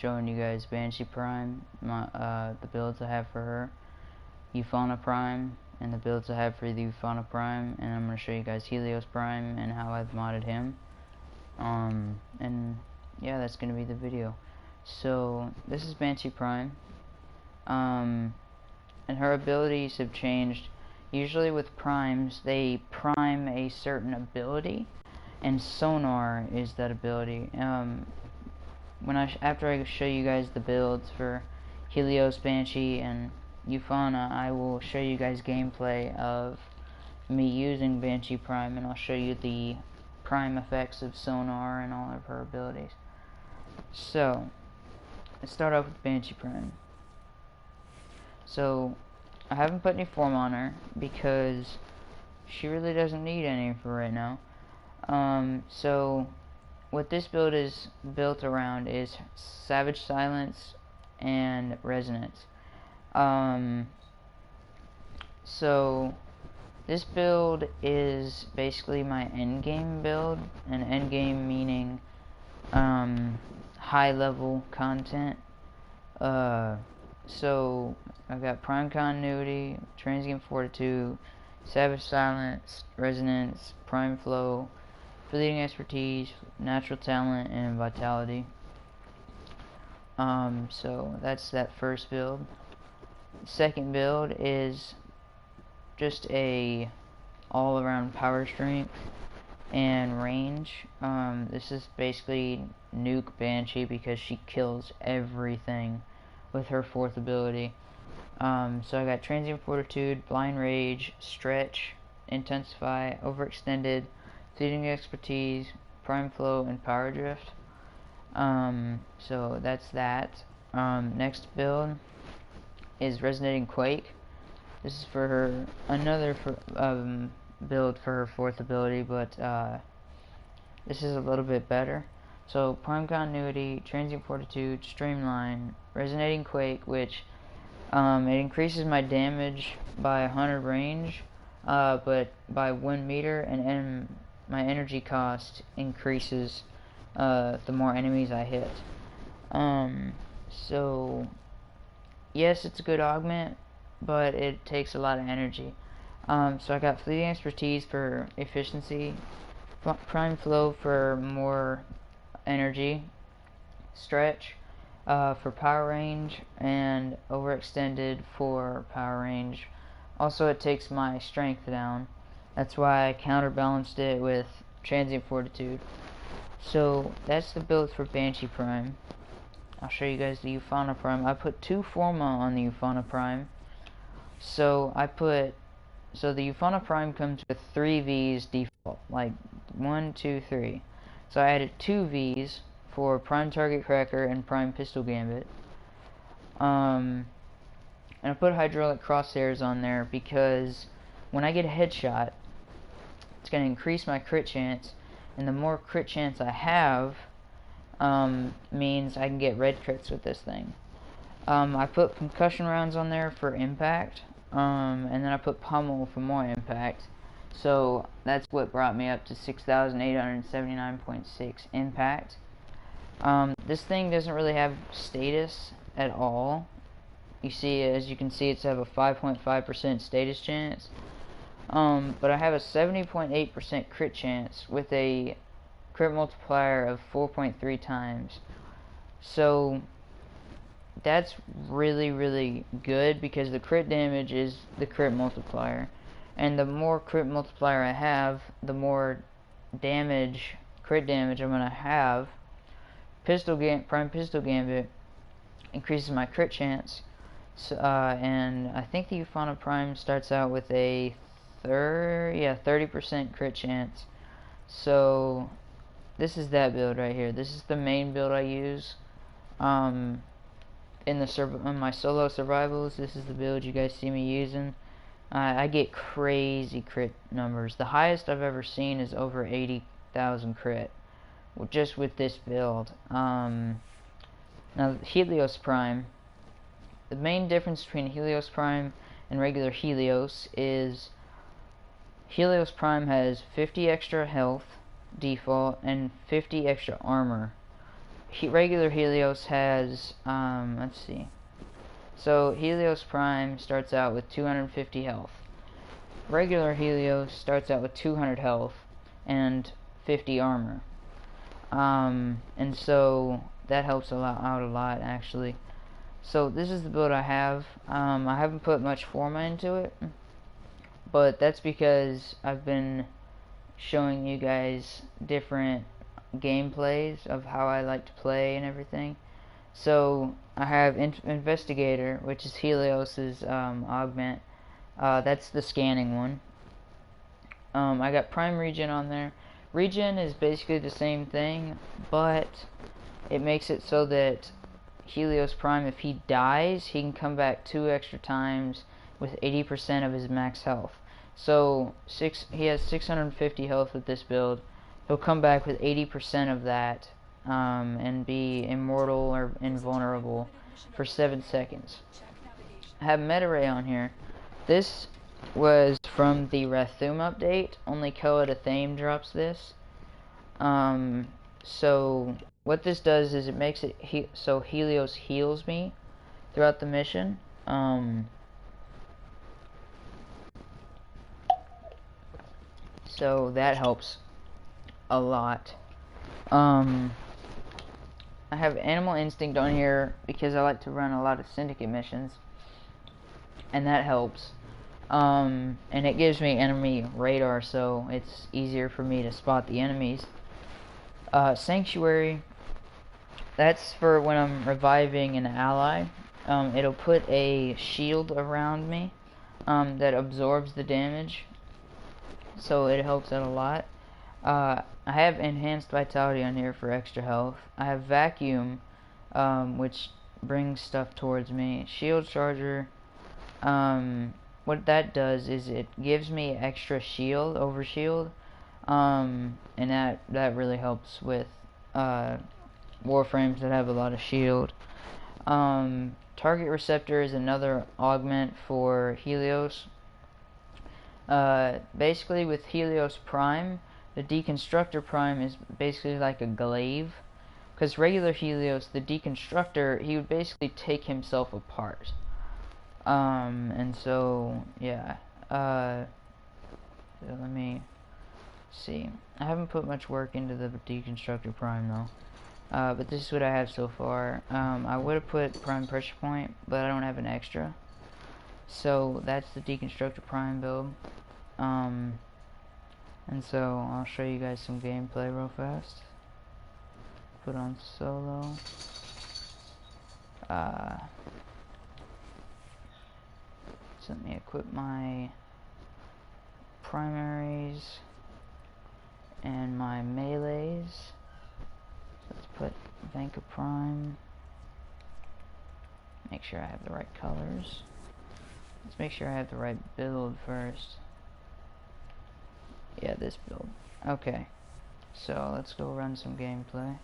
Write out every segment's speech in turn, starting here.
showing you guys Banshee Prime, the builds I have for her, Euphona Prime, and the builds I have for the Euphona Prime, and I'm going to show you guys Helios Prime and how I've modded him. And yeah, that's going to be the video. So this is Banshee Prime, and her abilities have changed. Usually with primes, they prime a certain ability, and sonar is that ability. After I show you guys the builds for Helios, Banshee, and Euphona, I will show you guys gameplay of me using Banshee Prime, and I'll show you the prime effects of sonar and all of her abilities. So let's start off with Banshee Prime. So I haven't put any form on her because she really doesn't need any for right now. So what this build is built around is Savage Silence and Resonance. So this build is basically my endgame build, and endgame meaning high level content. So I've got Prime Continuity, Transient Fortitude, Savage Silence, Resonance, Prime Flow, Fleeting Expertise, Natural Talent, and Vitality. So that's that first build. Second build is just a all-around power strength and range. This is basically nuke Banshee because she kills everything with her fourth ability. So I got Transient Fortitude, Blind Rage, Stretch, Intensify, Overextended, Fleeting Expertise, Prime Flow, and Power Drift. So that's that. Next build is Resonating Quake. This is for her, another build for her fourth ability, but this is a little bit better. So Prime Continuity, Transient Fortitude, Streamline, Resonating Quake, which it increases my damage by 100 range, but by 1 meter, and my energy cost increases the more enemies I hit. So yes, it's a good augment, but it takes a lot of energy. So I got Fleeting Expertise for efficiency, Prime Flow for more energy, Stretch for power range, and Overextended for power range. Also, it takes my strength down. That's why I counterbalanced it with Transient Fortitude. So that's the build for Banshee Prime. I'll show you guys the Euphona Prime. I put 2 Forma on the Euphona Prime. So the Euphona Prime comes with 3 V's default, like 1, 2, 3. So I added 2 V's for Prime Target Cracker and Prime Pistol Gambit. And I put Hydraulic Crosshairs on there because when I get a headshot, it's going to increase my crit chance, and the more crit chance I have, means I can get red crits with this thing. I put concussion rounds on there for impact, and then I put pummel for more impact. So that's what brought me up to 6,879.6 impact. This thing doesn't really have status at all. You see, as you can see, it's have a 5.5% status chance. But I have a 70.8% crit chance with a crit multiplier of 4.3 times. So that's really, really good because the crit damage is the crit multiplier. And the more crit multiplier I have, the more damage, crit damage I'm going to have. Prime Pistol Gambit increases my crit chance. So, and I think the Euphona Prime starts out with a 30% crit chance. So this is that build right here. This is the main build I use. In my solo survivals, this is the build you guys see me using. I get crazy crit numbers. The highest I've ever seen is over 80,000 crit, just with this build. Now Helios Prime. The main difference between Helios Prime and regular Helios is Helios Prime has 50 extra health default and 50 extra armor. regular Helios has, let's see. So Helios Prime starts out with 250 health. Regular Helios starts out with 200 health and 50 armor. And so that helps out a lot, actually. So this is the build I have. I haven't put much forma into it, but that's because I've been showing you guys different gameplays of how I like to play and everything. So I have Investigator, which is Helios's augment. That's the scanning one. I got Prime Regen on there. Regen is basically the same thing, but it makes it so that Helios Prime, if he dies, he can come back 2 extra times with 80% of his max health. So he has 650 health with this build. He'll come back with 80% of that, and be immortal or invulnerable for 7 seconds. I have Meta-Ray on here. This was from the Rathum update. Only Koa to Thame drops this. So what this does is it makes it so Helios heals me throughout the mission. So that helps a lot. I have Animal Instinct on here because I like to run a lot of Syndicate missions, and that helps. And it gives me enemy radar, so it's easier for me to spot the enemies. Sanctuary, that's for when I'm reviving an ally. It'll put a shield around me that absorbs the damage, so it helps out a lot. I have Enhanced Vitality on here for extra health. I have Vacuum, which brings stuff towards me. Shield Charger, what that does is it gives me extra shield over shield, and that really helps with warframes that have a lot of shield. Target Receptor is another augment for Helios. Basically with Helios Prime, the Deconstructor Prime is basically like a glaive, because regular Helios, the Deconstructor, he would basically take himself apart. And so, yeah, so let me see. I haven't put much work into the Deconstructor Prime, though. But this is what I have so far. I would have put Prime Pressure Point, but I don't have an extra. So, that's the Deconstructor Prime build. And so, I'll show you guys some gameplay real fast. Put on solo. So let me equip my primaries and my melees. So let's put Vanka Prime. Make sure I have the right colors. Let's make sure I have the right build first. Yeah, this build. Okay. So let's go run some gameplay.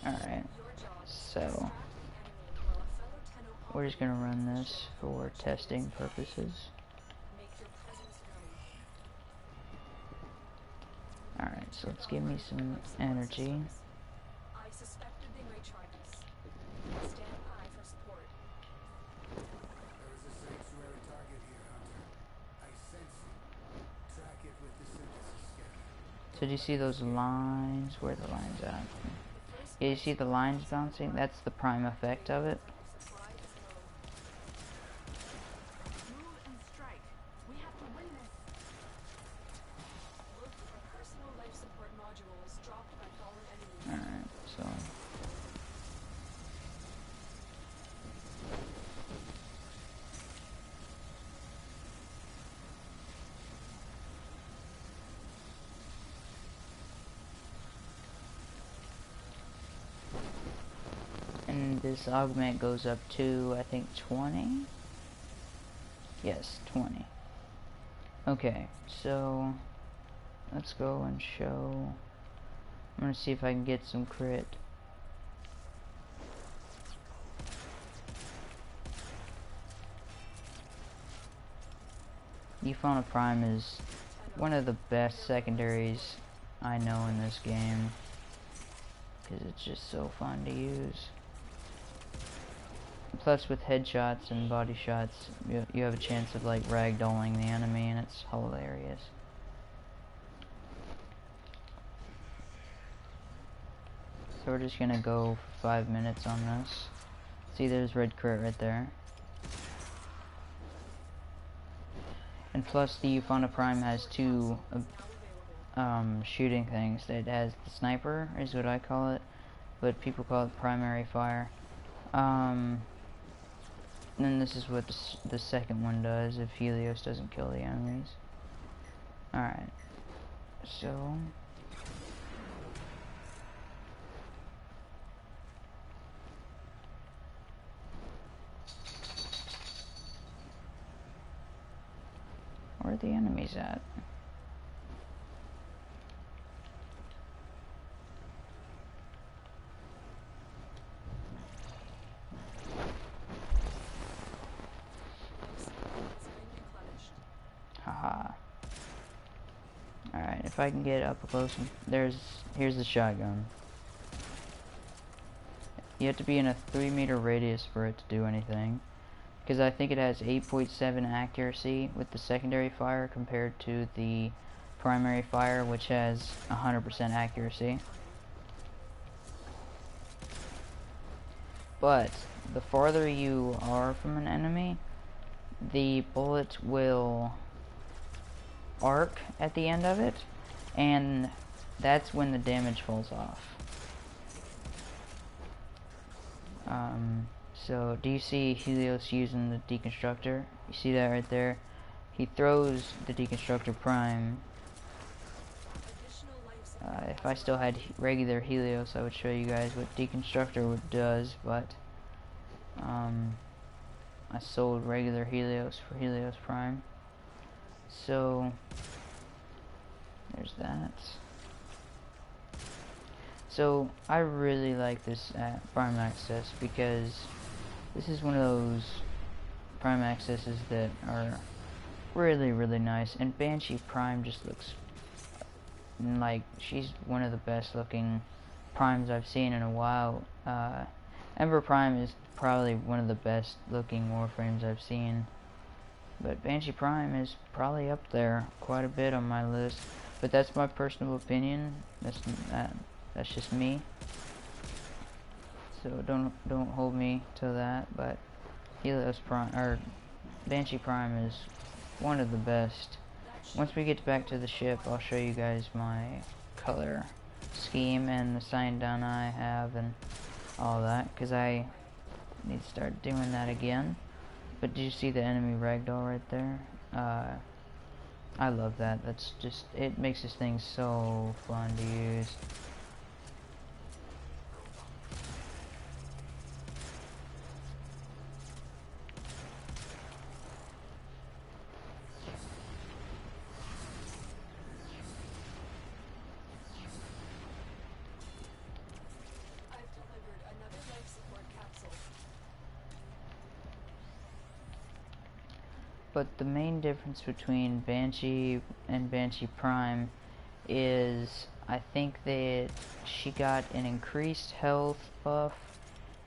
Alright, so we're just gonna run this for testing purposes. Alright, so let's give me some energy. So do you see those lines? Where are the lines at? Yeah, you see the lines bouncing? That's the prime effect of it. Alright, so and this augment goes up to, I think, 20? Yes, 20. Okay, so let's go and show. I'm gonna see if I can get some crit. Euphona Prime is one of the best secondaries I know in this game, because it's just so fun to use. Plus with headshots and body shots, you have a chance of like ragdolling the enemy, and it's hilarious. So we're just gonna go for 5 minutes on this. See, there's red crit right there. And plus the Euphona Prime has two shooting things. It has the sniper, is what I call it, but people call it primary fire. And then this is what the second one does if Helios doesn't kill the enemies. Alright, so where are the enemies at? Haha. Alright, if I can get up close, here's the shotgun. You have to be in a 3-meter radius for it to do anything, because I think it has 8.7 accuracy with the secondary fire compared to the primary fire, which has 100% accuracy. But the farther you are from an enemy, the bullet will arc at the end of it, and that's when the damage falls off. So do you see Helios using the deconstructor? You see that right there? He throws the deconstructor prime. If I still had regular Helios, I would show you guys what deconstructor does, but I sold regular Helios for Helios Prime. So there's that. So I really like this Prime Access, because this is one of those Prime Accesses that are really, really nice. And Banshee Prime just looks like she's one of the best looking Primes I've seen in a while. Ember Prime is probably one of the best looking Warframes I've seen, but Banshee Prime is probably up there quite a bit on my list. But that's my personal opinion. That's just me. So don't hold me to that. But Helios Prime or Banshee Prime is one of the best. Once we get back to the ship, I'll show you guys my color scheme and the sign down I have and all that, because I need to start doing that again. But did you see the enemy ragdoll right there? I love that. That's just, it makes this thing so fun to use. But the main difference between Banshee and Banshee Prime is, I think that she got an increased health buff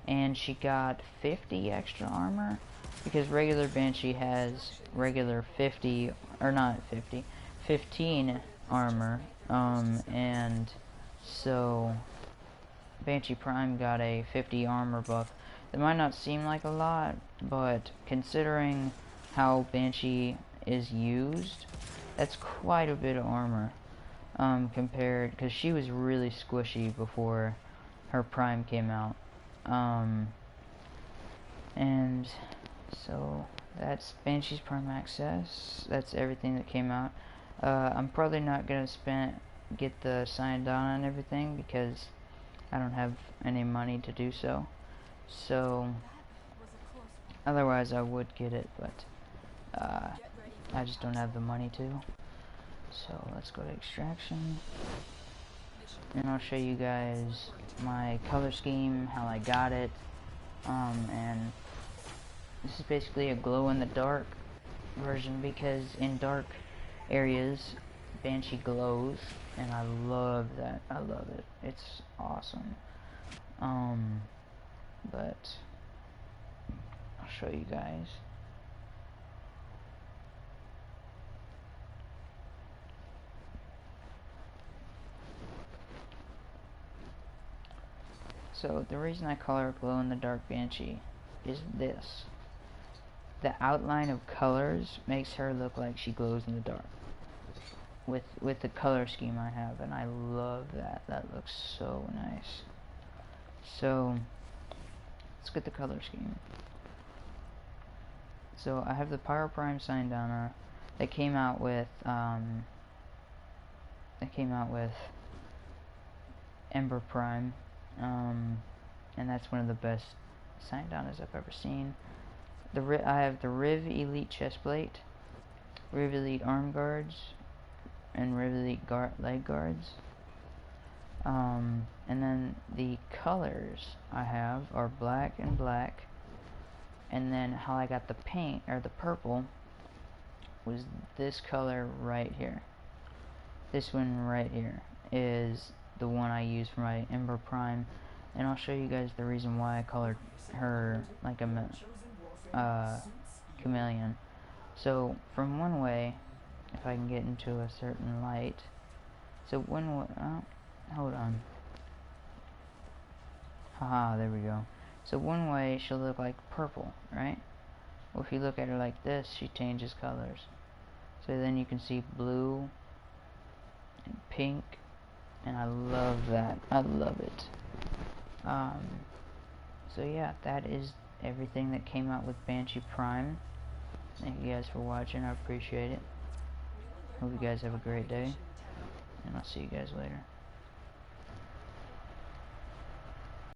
and she got 50 extra armor, because regular Banshee has regular 50, or not 50, 15 armor, and so Banshee Prime got a 50 armor buff. That might not seem like a lot, but considering how Banshee is used, that's quite a bit of armor, compared, because she was really squishy before her Prime came out, and so that's Banshee's Prime Access. That's everything that came out. I'm probably not gonna get the signed on and everything, because I don't have any money to do so. So otherwise I would get it, but I just don't have the money to. So let's go to extraction, and I'll show you guys my color scheme, how I got it, and this is basically a glow-in-the-dark version, because in dark areas Banshee glows, and I love that. I love it. It's awesome. But I'll show you guys. So the reason I call her glow-in-the-dark Banshee is this. The outline of colors makes her look like she glows in the dark. With the color scheme I have, and I love that. That looks so nice. So let's get the color scheme. So I have the Pyro Prime signed on her. They came out with Ember Prime, and that's one of the best signed donnas I've ever seen. I have the Riv Elite Chestplate, Riv Elite Arm Guards, and Riv Elite Leg Guards. And then the colors I have are black and black. And then how I got the paint, or the purple, was this color right here. This one right here is the one I use for my Ember Prime, and I'll show you guys the reason why I colored her like a chameleon. So from one way, if I can get into a certain light, so one way, hold on, haha, there we go. So one way she'll look like purple, right? Well, if you look at her like this, she changes colors. So then you can see blue and pink, and I love that. I love it. So yeah, that is everything that came out with Banshee Prime. Thank you guys for watching. I appreciate it. Hope you guys have a great day, and I'll see you guys later.